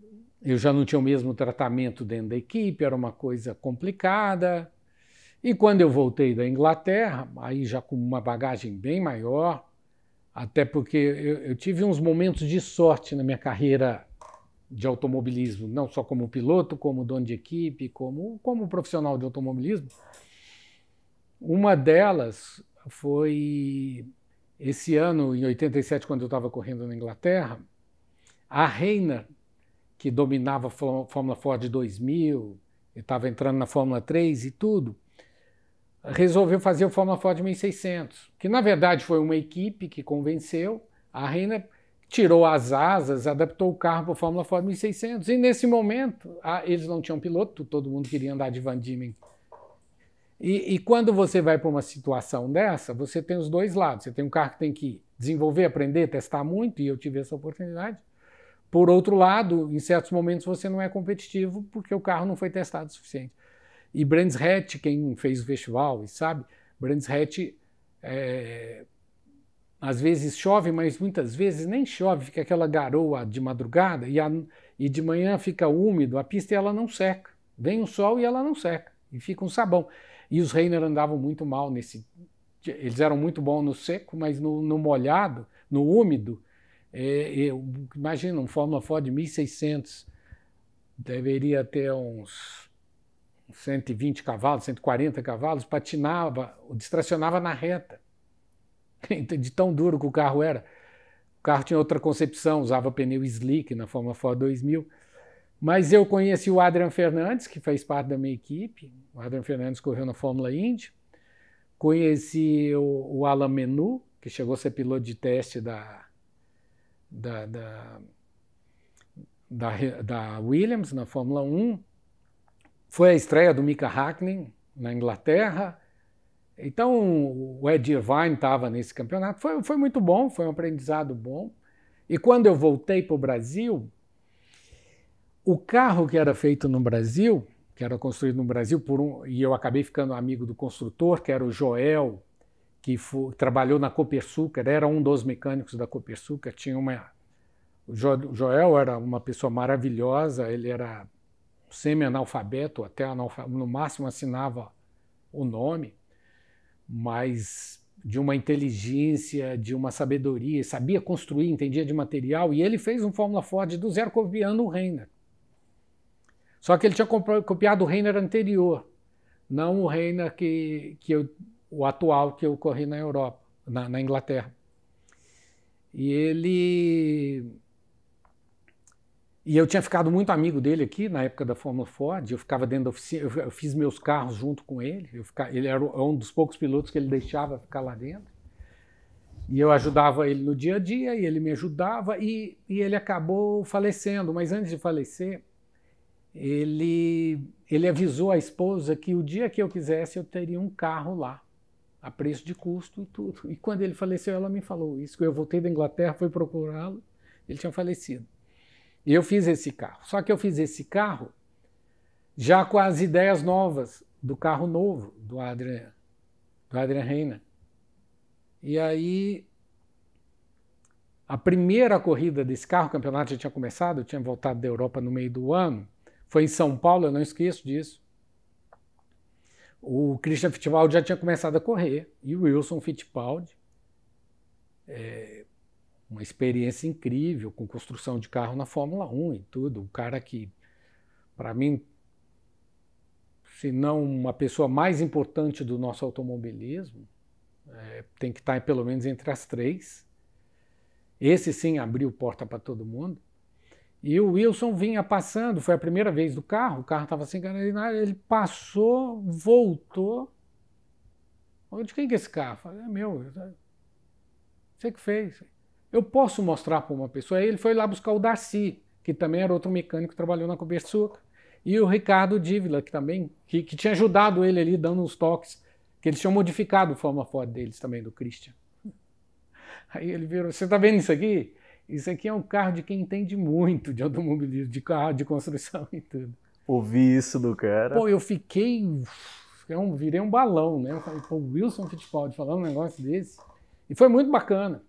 eu já não tinha o mesmo tratamento dentro da equipe, era uma coisa complicada. E quando eu voltei da Inglaterra, aí já com uma bagagem bem maior, até porque eu tive uns momentos de sorte na minha carreira de automobilismo, não só como piloto, como dono de equipe, como profissional de automobilismo. Uma delas foi esse ano, em 87, quando eu estava correndo na Inglaterra, a Reiner, que dominava a Fórmula Ford 2000, estava entrando na Fórmula 3 e tudo, resolveu fazer o Fórmula Ford 1600, que na verdade foi uma equipe que convenceu. A Reiner tirou as asas, adaptou o carro para a Fórmula Ford 1600, e nesse momento eles não tinham piloto, todo mundo queria andar de Van Diemen. E quando você vai para uma situação dessa, você tem os dois lados. Você tem um carro que tem que desenvolver, aprender, testar muito, e eu tive essa oportunidade. Por outro lado, em certos momentos você não é competitivo porque o carro não foi testado o suficiente. E Brands Hatch, quem fez o festival, sabe, Brands Hatch, às vezes chove, mas muitas vezes nem chove, fica aquela garoa de madrugada e de manhã fica úmido, a pista ela não seca. Vem o sol e ela não seca, e fica um sabão. E os Reiner andavam muito mal nesse... Eles eram muito bons no seco, mas no molhado, no úmido, imagina, um Fórmula Ford 1600 deveria ter uns 120 cavalos, 140 cavalos, patinava, distracionava na reta, de tão duro que o carro era. O carro tinha outra concepção, usava pneu slick na Fórmula Ford 2000. Mas eu conheci o Adrian Fernandes, que fez parte da minha equipe. O Adrian Fernandes correu na Fórmula Indy. Conheci o Alain Menu, que chegou a ser piloto de teste da Williams na Fórmula 1. Foi a estreia do Mika Häkkinen na Inglaterra. Então o Ed Irvine estava nesse campeonato. Foi muito bom, foi um aprendizado bom. E quando eu voltei para o Brasil, o carro que era feito no Brasil, que era construído no Brasil e eu acabei ficando amigo do construtor, que era o Joel, que trabalhou na Copersucar, era um dos mecânicos da Copersucar. O Joel era uma pessoa maravilhosa, ele era semi-analfabeto, até no máximo assinava o nome, mas de uma inteligência, de uma sabedoria, sabia construir, entendia de material, e ele fez um Fórmula Ford do zero copiando o Reiner. Só que ele tinha copiado o Reiner anterior, não o Reiner o atual que eu corri na Europa, na Inglaterra. E eu tinha ficado muito amigo dele aqui na época da Fórmula Ford. Eu ficava dentro da oficina, eu fiz meus carros junto com ele. Ele era um dos poucos pilotos que ele deixava ficar lá dentro. E eu ajudava ele no dia a dia, e ele me ajudava, e ele acabou falecendo. Mas antes de falecer, ele avisou a esposa que o dia que eu quisesse eu teria um carro lá, a preço de custo e tudo. E quando ele faleceu, ela me falou isso. Eu voltei da Inglaterra, fui procurá-lo, ele tinha falecido. E eu fiz esse carro. Só que eu fiz esse carro já com as ideias novas do carro novo, do Adrian Reina. E aí, a primeira corrida desse carro, o campeonato já tinha começado, eu tinha voltado da Europa no meio do ano, foi em São Paulo, eu não esqueço disso. O Christian Fittipaldi já tinha começado a correr, e o Wilson Fittipaldi, uma experiência incrível com construção de carro na Fórmula 1 e tudo. O cara que, para mim, se não uma pessoa mais importante do nosso automobilismo, tem que estar pelo menos entre as três. Esse sim abriu porta para todo mundo. E o Wilson vinha passando, foi a primeira vez do carro, o carro estava sem gasolina, ele passou, voltou. De quem que é esse carro? Eu falei, é meu, você que fez. Eu posso mostrar para uma pessoa. Aí ele foi lá buscar o Darcy, que também era outro mecânico que trabalhou na Copersucar, e o Ricardo Dívila, que também que tinha ajudado ele ali, dando uns toques, que eles tinham modificado o Fórmula Ford deles também, do Christian. Aí ele virou, você está vendo isso aqui? Isso aqui é um carro de quem entende muito de automobilismo, de carro, de construção e tudo. Ouvi isso do cara. Pô, eu virei um balão, né? Eu falei, pô, Wilson Fittipaldi falando um negócio desse. E foi muito bacana.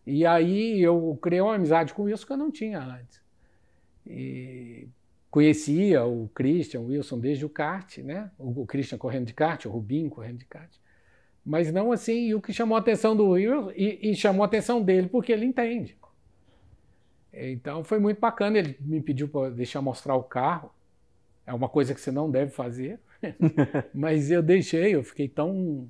E aí eu criei uma amizade com o Wilson que eu não tinha antes. E conhecia o Christian, o Wilson desde o kart, né? O Christian correndo de kart, o Rubinho correndo de kart. Mas não assim, e o que chamou a atenção do Wilson, e chamou a atenção dele, porque ele entende. Então foi muito bacana, ele me pediu para deixar mostrar o carro. É uma coisa que você não deve fazer, mas eu deixei, eu fiquei tão...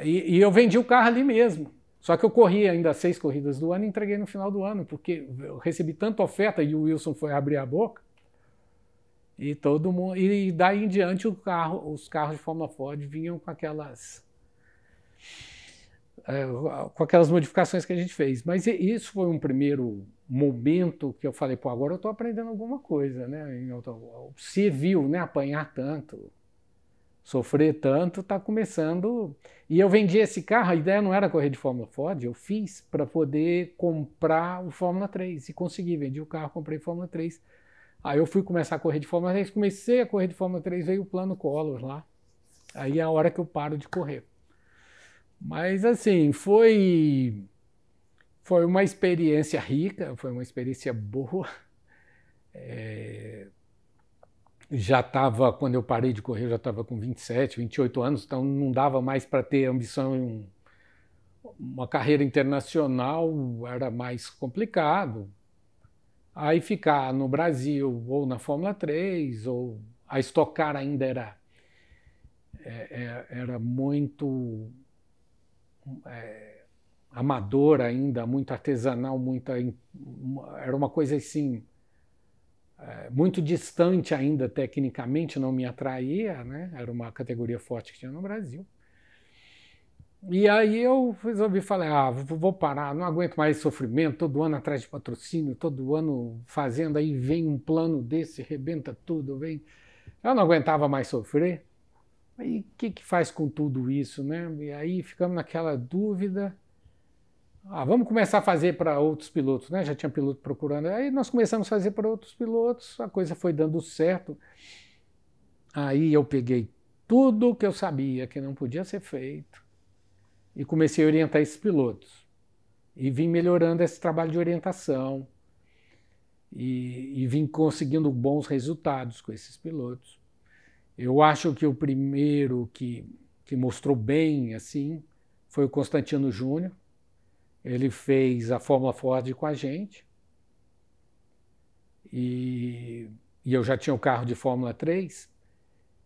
E eu vendi o carro ali mesmo. Só que eu corri ainda 6 corridas do ano e entreguei no final do ano, porque eu recebi tanta oferta e o Wilson foi abrir a boca. E todo mundo, e daí em diante os carros de Fórmula Ford vinham com aquelas modificações que a gente fez. Mas isso foi um primeiro momento que eu falei, pô, agora eu estou aprendendo alguma coisa, né? Se viu, né, apanhar tanto, sofrer tanto, está começando. E eu vendi esse carro, a ideia não era correr de Fórmula Ford, eu fiz para poder comprar o Fórmula 3 e consegui, vendi o carro, comprei Fórmula 3. Aí eu fui começar a correr de Fórmula 3, comecei a correr de Fórmula 3, veio o plano Collor lá. Aí é a hora que eu paro de correr. Mas assim, foi uma experiência rica, foi uma experiência boa. Já estava, quando eu parei de correr, eu já estava com 27, 28 anos, então não dava mais para ter ambição em uma carreira internacional, era mais complicado. Aí ficar no Brasil, ou na Fórmula 3, ou a Stock Car ainda era muito amadora ainda, muito artesanal, era uma coisa assim, muito distante ainda tecnicamente, não me atraía, né? Era uma categoria forte que tinha no Brasil. E aí eu resolvi, falei, vou parar, não aguento mais esse sofrimento, todo ano atrás de patrocínio, todo ano fazendo, aí vem um plano desse, arrebenta tudo, vem. Eu não aguentava mais sofrer. E o que faz com tudo isso, né? E aí ficamos naquela dúvida. Vamos começar a fazer para outros pilotos, né? Já tinha piloto procurando. Aí nós começamos a fazer para outros pilotos, a coisa foi dando certo. Aí eu peguei tudo que eu sabia que não podia ser feito e comecei a orientar esses pilotos. E vim melhorando esse trabalho de orientação e vim conseguindo bons resultados com esses pilotos. Eu acho que o primeiro que mostrou bem assim foi o Constantino Júnior. Ele fez a Fórmula Ford com a gente. E eu já tinha o carro de Fórmula 3.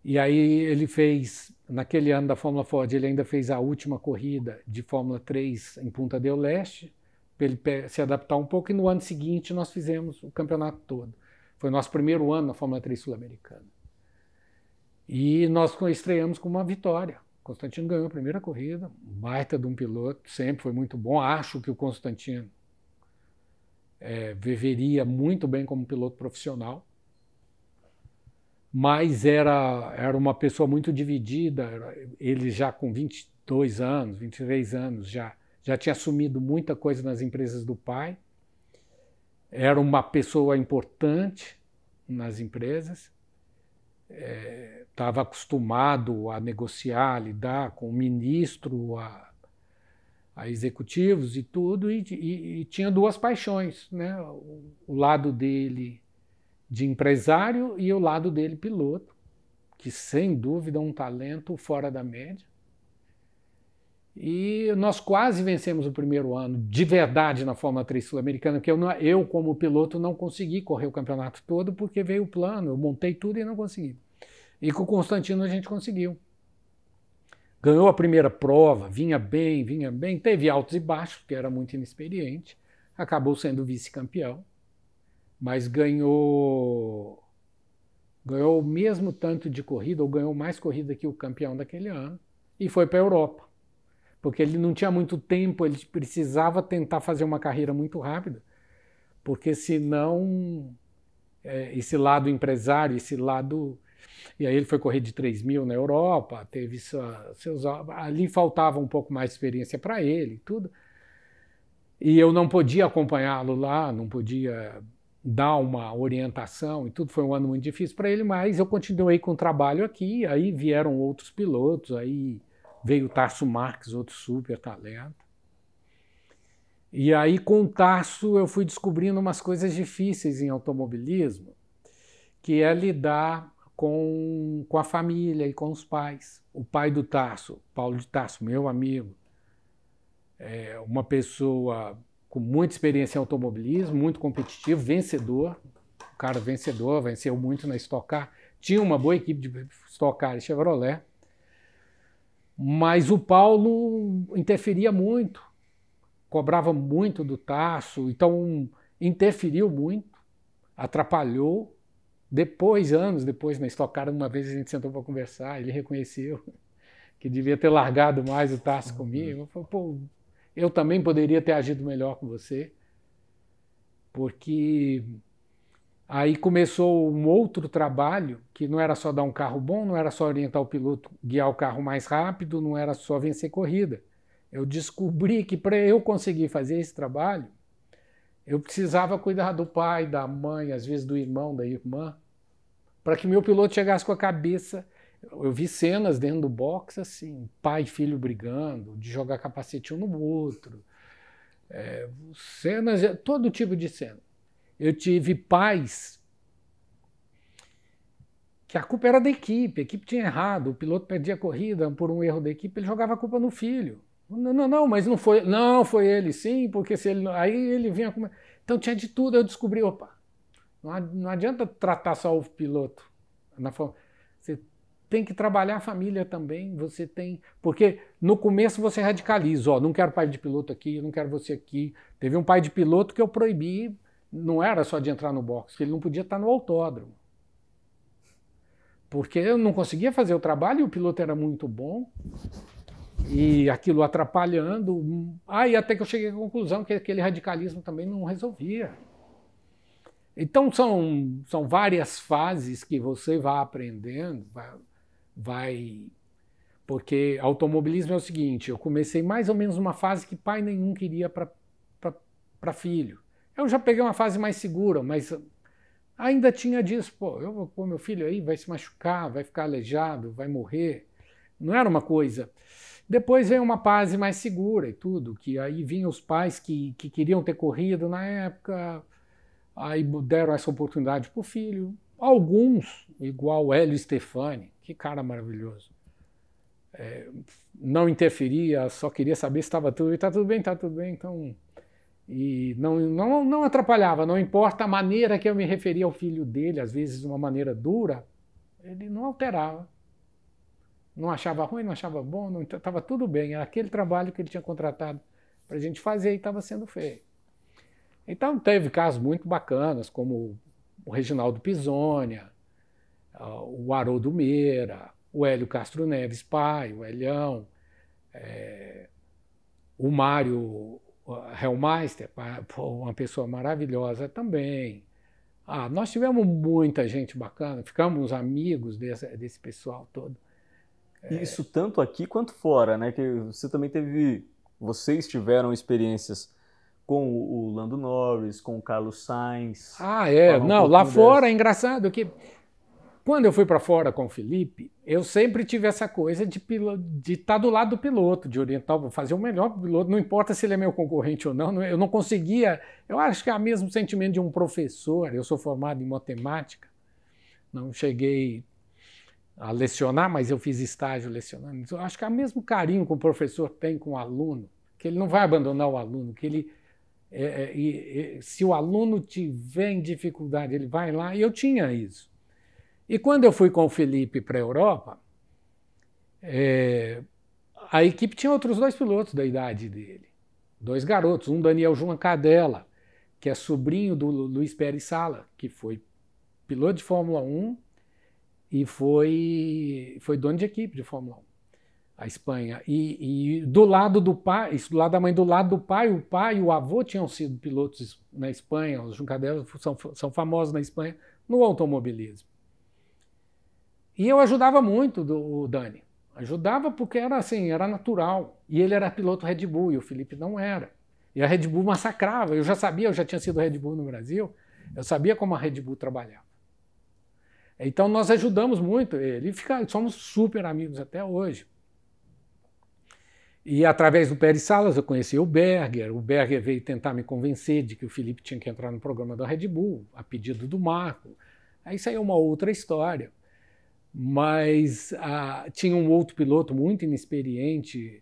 E aí ele fez, naquele ano da Fórmula Ford, ele ainda fez a última corrida de Fórmula 3 em Punta del Este, para ele se adaptar um pouco, e no ano seguinte nós fizemos o campeonato todo. Foi o nosso primeiro ano na Fórmula 3 sul-americana. E nós estreamos com uma vitória. O Constantino ganhou a primeira corrida, um baita de um piloto, sempre foi muito bom. Acho que o Constantino viveria muito bem como piloto profissional, mas era uma pessoa muito dividida. Ele já com 22 anos, 23 anos, já tinha assumido muita coisa nas empresas do pai, era uma pessoa importante nas empresas, estava acostumado a negociar, a lidar com o ministro, a executivos e tudo, e tinha duas paixões, né? O lado dele de empresário e o lado dele piloto, que sem dúvida é um talento fora da média. E nós quase vencemos o primeiro ano, de verdade, na Fórmula 3 sul-americana, porque eu, como piloto, não consegui correr o campeonato todo, porque veio o plano, eu montei tudo e não consegui. E com o Constantino a gente conseguiu. Ganhou a primeira prova, vinha bem, teve altos e baixos, porque era muito inexperiente, acabou sendo vice-campeão, mas ganhou o mesmo tanto de corrida, ou ganhou mais corrida que o campeão daquele ano, e foi para a Europa. Porque ele não tinha muito tempo, ele precisava tentar fazer uma carreira muito rápida, porque senão esse lado empresário, esse lado... E aí ele foi correr de 3.000 na Europa, teve seus... Ali faltava um pouco mais de experiência para ele, tudo. E eu não podia acompanhá-lo lá, não podia dar uma orientação, e tudo. Foi um ano muito difícil para ele, mas eu continuei com o trabalho aqui, aí vieram outros pilotos, aí veio o Tarso Marques, outro super talento. E aí com o Tarso eu fui descobrindo umas coisas difíceis em automobilismo, que é lidar com a família e com os pais. O pai do Tarso, Paulo de Tarso, meu amigo, é uma pessoa com muita experiência em automobilismo, muito competitivo, vencedor, um cara vencedor, venceu muito na Stock Car, tinha uma boa equipe de Stock Car e Chevrolet, mas o Paulo interferia muito, cobrava muito do Tarso, então interferiu muito, atrapalhou. Anos depois, na Stock Car, uma vez a gente sentou para conversar, ele reconheceu que devia ter largado mais o Tarso comigo. Eu falei, pô, eu também poderia ter agido melhor com você, porque aí começou um outro trabalho, que não era só dar um carro bom, não era só orientar o piloto, guiar o carro mais rápido, não era só vencer corrida. Eu descobri que para eu conseguir fazer esse trabalho, eu precisava cuidar do pai, da mãe, às vezes do irmão, da irmã, para que meu piloto chegasse com a cabeça. Eu vi cenas dentro do box, assim, pai e filho brigando, de jogar capacete um no outro, cenas, todo tipo de cena. Eu tive pais que a culpa era da equipe, a equipe tinha errado, o piloto perdia a corrida por um erro da equipe, ele jogava a culpa no filho. Não, mas não foi. Não, foi ele, sim, porque se ele. Aí ele vinha com. Então tinha de tudo, eu descobri, opa, não adianta tratar só o piloto. Você tem que trabalhar a família também, você tem. Porque no começo você radicaliza, ó, não quero pai de piloto aqui, não quero você aqui. Teve um pai de piloto que eu proibi, não era só de entrar no box, ele não podia estar no autódromo. Porque eu não conseguia fazer o trabalho e o piloto era muito bom. e aquilo atrapalhando. Aí até que eu cheguei à conclusão que aquele radicalismo também não resolvia. Então são várias fases que você vai aprendendo, porque automobilismo é o seguinte, eu comecei mais ou menos uma fase que pai nenhum queria para filho. Eu já peguei uma fase mais segura, mas ainda tinha disso, pô, eu vou pôr meu filho aí, vai se machucar, vai ficar aleijado, vai morrer. Não era uma coisa. Depois veio uma fase mais segura e tudo, que aí vinham os pais que queriam ter corrido na época, aí deram essa oportunidade para o filho. Alguns, igual Hélio Stefani, que cara maravilhoso. Não interferia, só queria saber se estava tudo bem, está tudo bem, então... E não atrapalhava, não importa a maneira que eu me referia ao filho dele, às vezes de uma maneira dura, ele não alterava. Não achava ruim, não achava bom, estava tudo bem. Era aquele trabalho que ele tinha contratado para a gente fazer e estava sendo feito. Então teve casos muito bacanas, como o Reginaldo Pisonia, o Haroldo Meira, o Hélio Castro Neves pai, o Helião, o Mário Hellmeister, uma pessoa maravilhosa também. Nós tivemos muita gente bacana, ficamos amigos desse pessoal todo. Isso tanto aqui quanto fora, né? Que você também vocês tiveram experiências com o Lando Norris, com o Carlos Sainz. Não, lá fora é engraçado que quando eu fui para fora com o Felipe, eu sempre tive essa coisa de estar do lado do piloto, de orientar, fazer o melhor piloto, não importa se ele é meu concorrente ou não, eu não conseguia, eu acho que é o mesmo sentimento de um professor, eu sou formado em matemática, não cheguei a lecionar, mas eu fiz estágio lecionando, eu acho que é o mesmo carinho que o professor tem com o aluno, que ele não vai abandonar o aluno, que ele, se o aluno tiver em dificuldade, ele vai lá, e eu tinha isso. E quando eu fui com o Felipe para a Europa, a equipe tinha outros 2 pilotos da idade dele. 2 garotos, um Daniel João Cadella, que é sobrinho do Luiz Pérez Sala, que foi piloto de Fórmula 1 e foi dono de equipe de Fórmula 1, a Espanha. E do lado do pai, isso do lado da mãe, do lado do pai, o pai e o avô tinham sido pilotos na Espanha, os João Cadella são famosos na Espanha no automobilismo. E eu ajudava muito o Dani. Ajudava porque era assim, era natural. E ele era piloto Red Bull e o Felipe não era. E a Red Bull massacrava. Eu já tinha sido Red Bull no Brasil, eu sabia como a Red Bull trabalhava. Então nós ajudamos muito ele e somos super amigos até hoje. E através do Pérez Salas eu conheci o Berger veio tentar me convencer de que o Felipe tinha que entrar no programa da Red Bull, a pedido do Marco. Aí isso aí é uma outra história. Mas tinha um outro piloto muito inexperiente,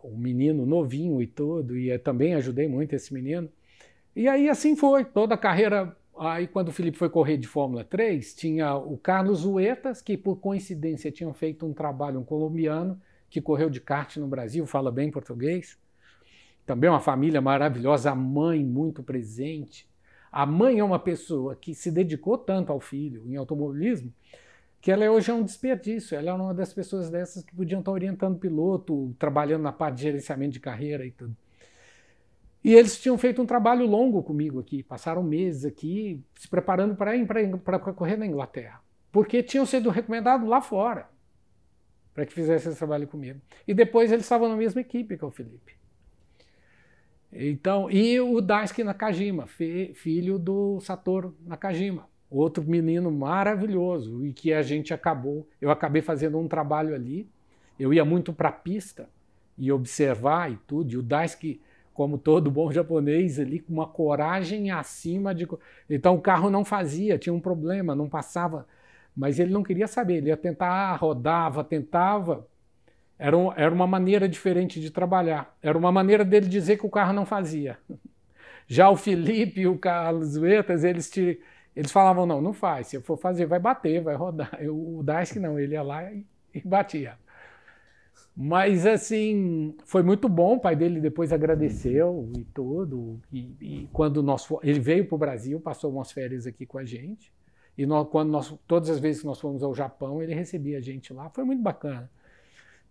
um menino novinho e tudo, e eu também ajudei muito esse menino. E aí assim foi, toda a carreira. Aí quando o Felipe foi correr de Fórmula 3, tinha o Carlos Huertas, que por coincidência tinha feito um trabalho, um colombiano, que correu de kart no Brasil, fala bem português. Também uma família maravilhosa, a mãe muito presente. A mãe é uma pessoa que se dedicou tanto ao filho em automobilismo que ela hoje é um desperdício. Ela é uma das pessoas dessas que podiam estar orientando o piloto, trabalhando na parte de gerenciamento de carreira e tudo. E eles tinham feito um trabalho longo comigo aqui, passaram meses aqui se preparando para correr na Inglaterra, porque tinham sido recomendados lá fora para que fizesse esse trabalho comigo. E depois eles estavam na mesma equipe que o Felipe. Então, e o Daisuke Nakajima, filho do Satoru Nakajima, outro menino maravilhoso, e que eu acabei fazendo um trabalho ali, eu ia muito para a pista e observar e tudo, e o Daisuke, como todo bom japonês, ali com uma coragem acima de... Então o carro não fazia, tinha um problema, não passava, mas ele não queria saber, ele ia tentar, rodava, tentava... Era uma maneira diferente de trabalhar. Era uma maneira dele dizer que o carro não fazia. Já o Felipe e o Carlos Huertas, eles falavam, não faz. Se eu for fazer, vai bater, vai rodar. O Daisuke não, ele ia lá e batia. Mas, assim, foi muito bom. O pai dele depois agradeceu e tudo. E quando ele veio para o Brasil, passou umas férias aqui com a gente. E todas as vezes que nós fomos ao Japão, ele recebia a gente lá. Foi muito bacana.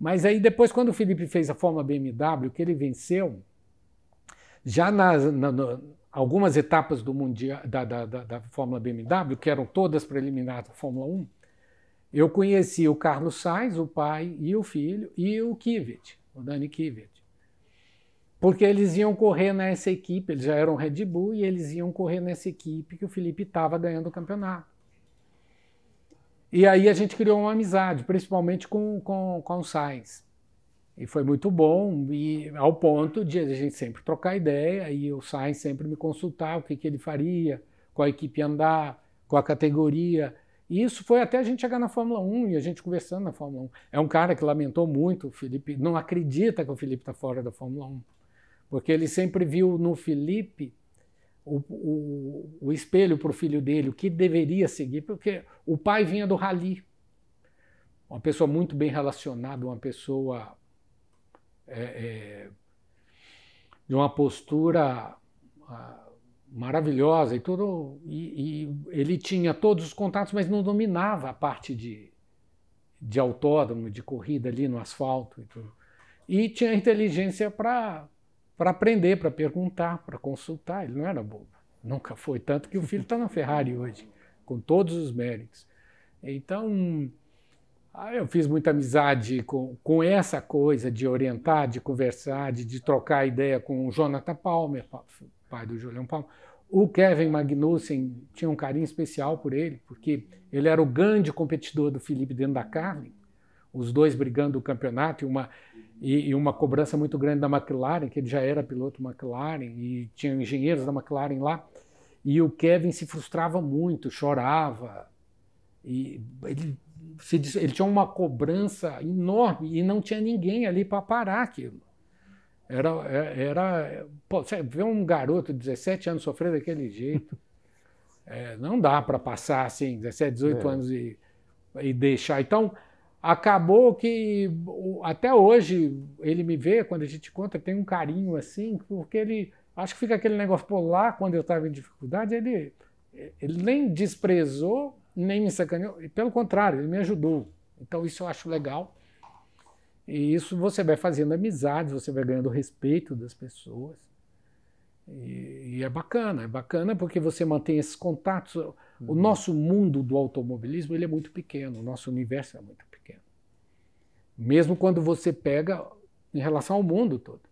Mas aí depois, quando o Felipe fez a Fórmula BMW, que ele venceu, já algumas etapas do mundial, da Fórmula BMW, que eram todas preliminares da Fórmula 1, eu conheci o Carlos Sainz, o pai e o filho, e o Kvyat, o Dani Kvyat. Porque eles iam correr nessa equipe, eles já eram Red Bull, e eles iam correr nessa equipe que o Felipe estava ganhando o campeonato. E aí a gente criou uma amizade, principalmente com o Sainz. E foi muito bom, e ao ponto de a gente sempre trocar ideia, e o Sainz sempre me consultar o que ele faria, qual equipe ia andar, qual a categoria. E isso foi até a gente chegar na Fórmula 1 e a gente conversando na Fórmula 1. É um cara que lamentou muito, o Felipe não acredita que o Felipe está fora da Fórmula 1, porque ele sempre viu no Felipe o espelho para o filho dele, o que deveria seguir, porque o pai vinha do rally, uma pessoa muito bem relacionada, uma pessoa de uma postura maravilhosa e tudo, e ele tinha todos os contatos, mas não dominava a parte de autódromo, de corrida ali no asfalto e tudo. E tinha inteligência para aprender, para perguntar, para consultar. Ele não era bobo, nunca foi. Tanto que o filho está na Ferrari hoje, com todos os méritos. Então, eu fiz muita amizade com essa coisa de orientar, de conversar, de trocar ideia com o Jonathan Palmer, pai do Julian Palmer. O Kevin Magnussen tinha um carinho especial por ele, porque ele era o grande competidor do Felipe dentro da Carlin, os dois brigando o campeonato e uma cobrança muito grande da McLaren, que ele já era piloto McLaren e tinha engenheiros da McLaren lá. E o Kevin se frustrava muito, chorava. E ele tinha uma cobrança enorme e não tinha ninguém ali para parar aquilo. Pô, você vê um garoto de 17 anos sofrer daquele jeito, não dá para passar assim, 17, 18 anos e deixar. Então, acabou que até hoje ele me vê, quando a gente conta, tem um carinho assim, porque ele, acho que fica aquele negócio, pô, lá quando eu estava em dificuldade, ele nem desprezou, nem me sacaneou, pelo contrário, ele me ajudou. Então isso eu acho legal. E isso você vai fazendo amizades, você vai ganhando o respeito das pessoas. E é bacana porque você mantém esses contatos. O nosso mundo do automobilismo ele é muito pequeno, o nosso universo é muito pequeno. Mesmo quando você pega em relação ao mundo todo.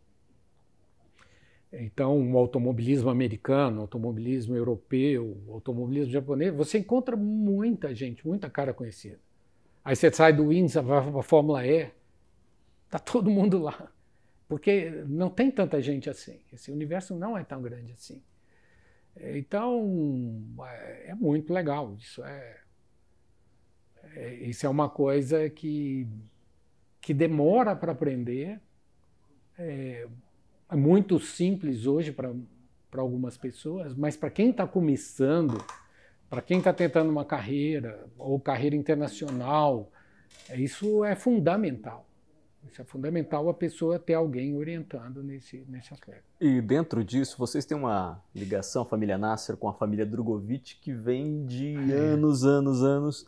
Então, o automobilismo americano, o automobilismo europeu, o automobilismo japonês, você encontra muita gente, muita cara conhecida. Aí você sai do Índice, vai para a Fórmula E, está todo mundo lá. Porque não tem tanta gente assim. Esse universo não é tão grande assim. Então, é muito legal. Isso é uma coisa que demora para aprender. É muito simples hoje para algumas pessoas, mas para quem está começando, para quem está tentando uma carreira, ou carreira internacional, isso é fundamental. Isso é fundamental a pessoa ter alguém orientando nesse aspecto. E dentro disso, vocês têm uma ligação, a família Nasser, com a família Drugovich, que vem de anos.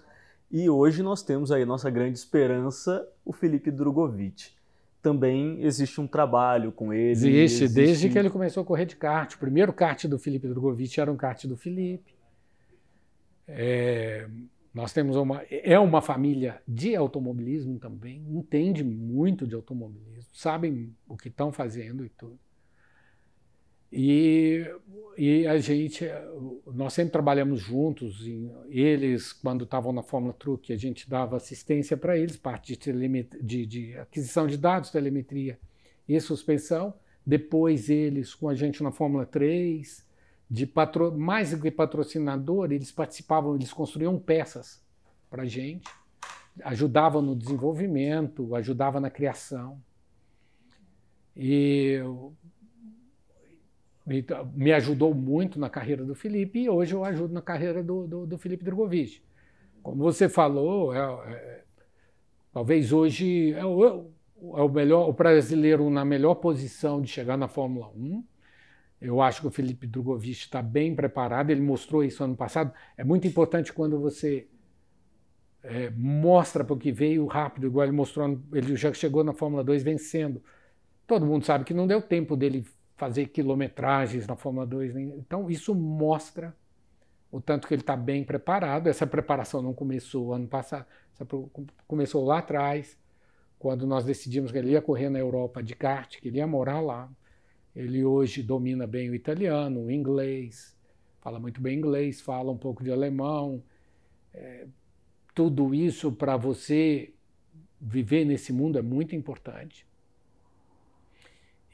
E hoje nós temos aí nossa grande esperança, o Felipe Drugovich. Também existe um trabalho com ele. Existe, desde que ele começou a correr de kart. O primeiro kart do Felipe Drugovich era um kart do Felipe. Nós temos uma família de automobilismo também, entende muito de automobilismo, sabem o que estão fazendo e tudo. E nós sempre trabalhamos juntos, eles, quando estavam na Fórmula Truck, a gente dava assistência para eles, parte de aquisição de dados, telemetria e suspensão. Depois eles, com a gente na Fórmula 3, mais do que patrocinador, eles participavam, eles construíam peças para a gente, ajudavam no desenvolvimento, ajudavam na criação. E me ajudou muito na carreira do Felipe e hoje eu ajudo na carreira do Felipe Drugovich. Como você falou, talvez hoje o brasileiro na melhor posição de chegar na Fórmula 1. Eu acho que o Felipe Drugovich está bem preparado, ele mostrou isso ano passado. É muito importante quando você mostra porque veio rápido, igual ele mostrou, ele já chegou na Fórmula 2 vencendo. Todo mundo sabe que não deu tempo dele fazer quilometragens na Fórmula 2. Então isso mostra o tanto que ele está bem preparado. Essa preparação não começou ano passado, começou lá atrás, quando nós decidimos que ele ia correr na Europa de kart, que ele ia morar lá. Ele hoje domina bem o italiano, o inglês, fala muito bem inglês, fala um pouco de alemão. Tudo isso para você viver nesse mundo é muito importante.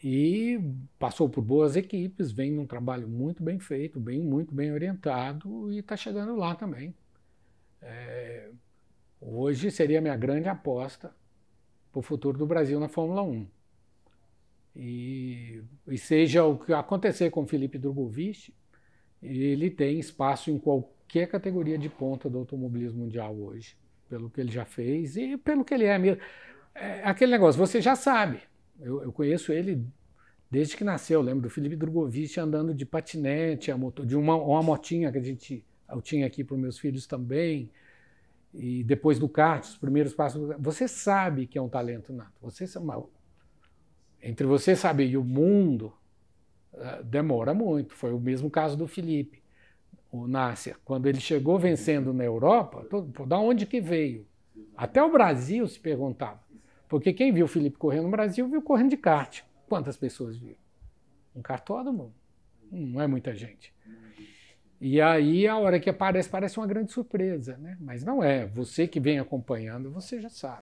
E passou por boas equipes, vem num trabalho muito bem feito, muito bem orientado e está chegando lá também. Hoje seria a minha grande aposta para o futuro do Brasil na Fórmula 1. E seja o que acontecer com o Felipe Drogovic, ele tem espaço em qualquer categoria de ponta do automobilismo mundial hoje, pelo que ele já fez e pelo que ele é mesmo. Aquele negócio, você já sabe. Eu conheço ele desde que nasceu. Eu lembro do Felipe Drogovic andando de patinete, de uma motinha que eu tinha aqui para os meus filhos também. E depois do kart, os primeiros passos. Você sabe que é um talento nato. Entre você saber e o mundo, demora muito. Foi o mesmo caso do Felipe, o Nasser. Quando ele chegou vencendo na Europa, da onde que veio? Até o Brasil se perguntava. Porque quem viu o Felipe correndo no Brasil, viu correndo de kart. Quantas pessoas viram? Um kartódromo? Não é muita gente. E aí, a hora que aparece, parece uma grande surpresa, né? Mas não é. Você que vem acompanhando, você já sabe.